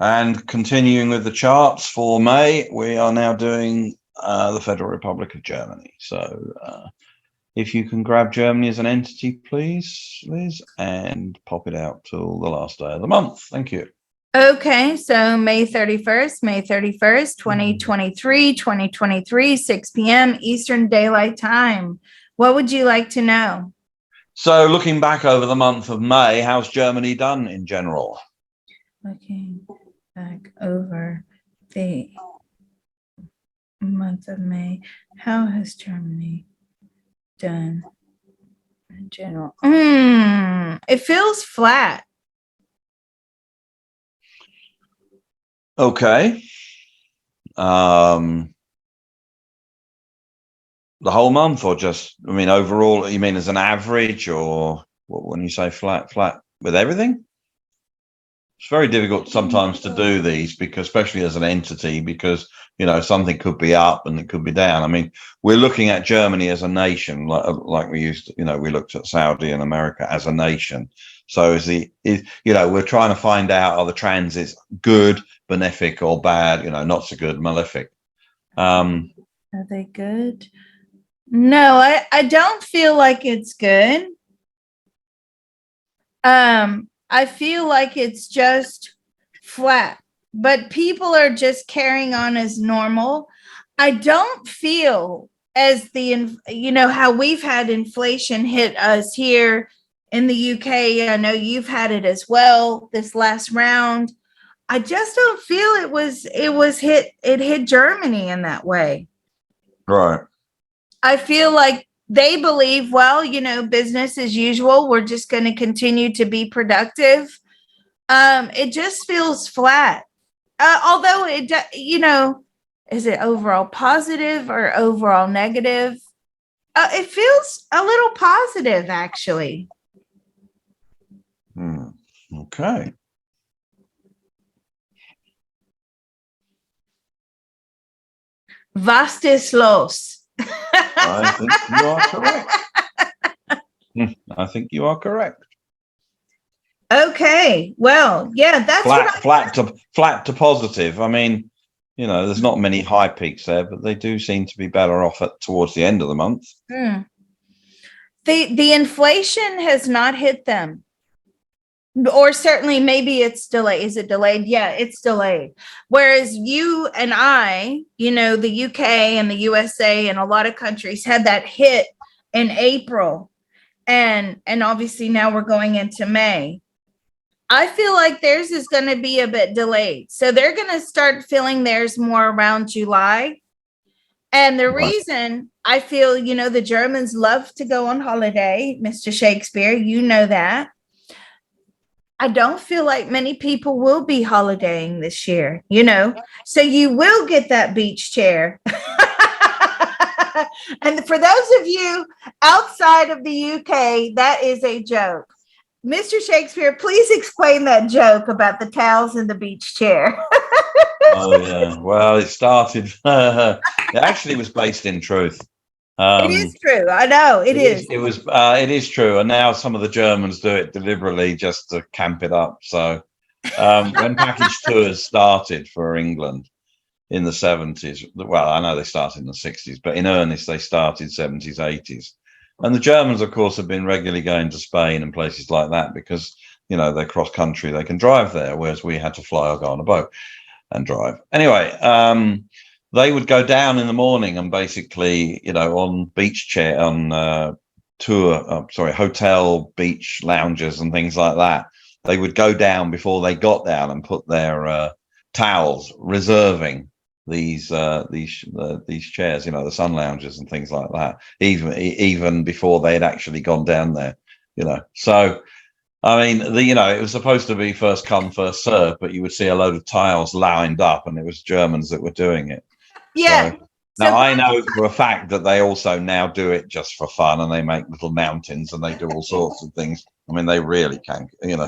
And continuing with the charts for May, we are now doing the Federal Republic of Germany. So if you can grab Germany as an entity, please, Liz, and pop it out till the last day of the month. Thank you. Okay, so May 31st, 2023, 6 p.m. Eastern Daylight Time. What would you like to know? So looking back over the month of May, how's Germany done in general? Looking back over the month of May, how has Germany done in general? It feels flat. Okay. The whole month, or just, I mean, overall, you mean as an average, or what, when you say flat with everything? It's very difficult sometimes to do these, because especially as an entity, because, you know, something could be up and it could be down. I mean, we're looking at Germany as a nation, like we used to, you know, we looked at Saudi and America as a nation. So you know, we're trying to find out, are the transits good, benefic, or bad, you know, not so good, malefic. Are they good? No, I don't feel like it's good. I feel like it's just flat, but people are just carrying on as normal. I don't feel as you know, how we've had inflation hit us here in the UK. I know you've had it as well this last round. I just don't feel it hit Germany in that way. Right. I feel like they believe, well, you know, business as usual. We're just going to continue to be productive. It just feels flat. Although you know, is it overall positive or overall negative? It feels a little positive, actually. Okay. Was ist los? I think you are correct. I think you are correct. Okay. Well, yeah, that's flat to positive. I mean, you know, there's not many high peaks there, but they do seem to be better off towards the end of the month. The inflation has not hit them. Or certainly maybe it's delayed. Is it delayed? Yeah, it's delayed. Whereas you and I, you know, the UK and the USA and a lot of countries had that hit in April. And obviously now we're going into May. I feel like theirs is going to be a bit delayed. So they're going to start feeling theirs more around July. And the reason I feel, you know, the Germans love to go on holiday, Mr. Shakespeare, you know that. I don't feel like many people will be holidaying this year, you know, so you will get that beach chair. And for those of you outside of the UK, that is a joke. Mr. Shakespeare, please explain that joke about the towels in the beach chair. Oh, yeah. Well, it started, it actually was based in truth. It is true. I know it is. It is true. And now some of the Germans do it deliberately just to camp it up. So when package tours started for England in the 70s, well, I know they started in the 60s, but in earnest, they started 70s, 80s. And the Germans, of course, have been regularly going to Spain and places like that because, you know, they're cross country, they can drive there, whereas we had to fly or go on a boat and drive. Anyway, they would go down in the morning and basically, you know, on hotel beach lounges and things like that. They would go down before they got down and put their towels, reserving these chairs, you know, the sun lounges and things like that, even before they had actually gone down there, you know. So, I mean, you know, it was supposed to be first come, first serve, but you would see a load of tiles lined up, and it was Germans that were doing it. Yeah. Now, I know for a fact that they also now do it just for fun, and they make little mountains and they do all sorts of things. I mean, they really can, you know.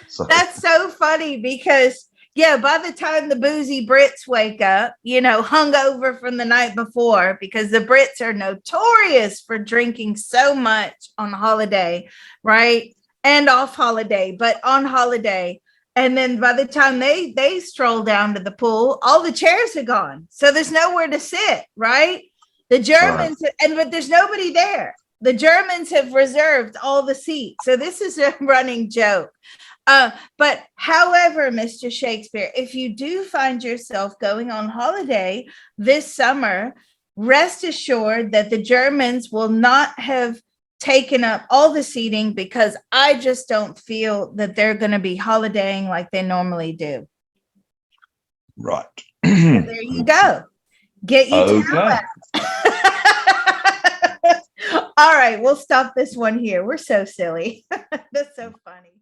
So, that's so funny because, yeah, by the time the boozy Brits wake up, you know, hungover from the night before, because the Brits are notorious for drinking so much on holiday, right? And off holiday, but on holiday. And then by the time they stroll down to the pool, all the chairs are gone. So there's nowhere to sit, right? The Germans, but there's nobody there. The Germans have reserved all the seats. So this is a running joke. But however, Mr. Shakespeare, if you do find yourself going on holiday this summer, rest assured that the Germans will not have taken up all the seating, because I just don't feel that they're going to be holidaying like they normally do. right. So there you go. Get you Okay. All right, we'll stop this one here. We're so silly. That's so funny.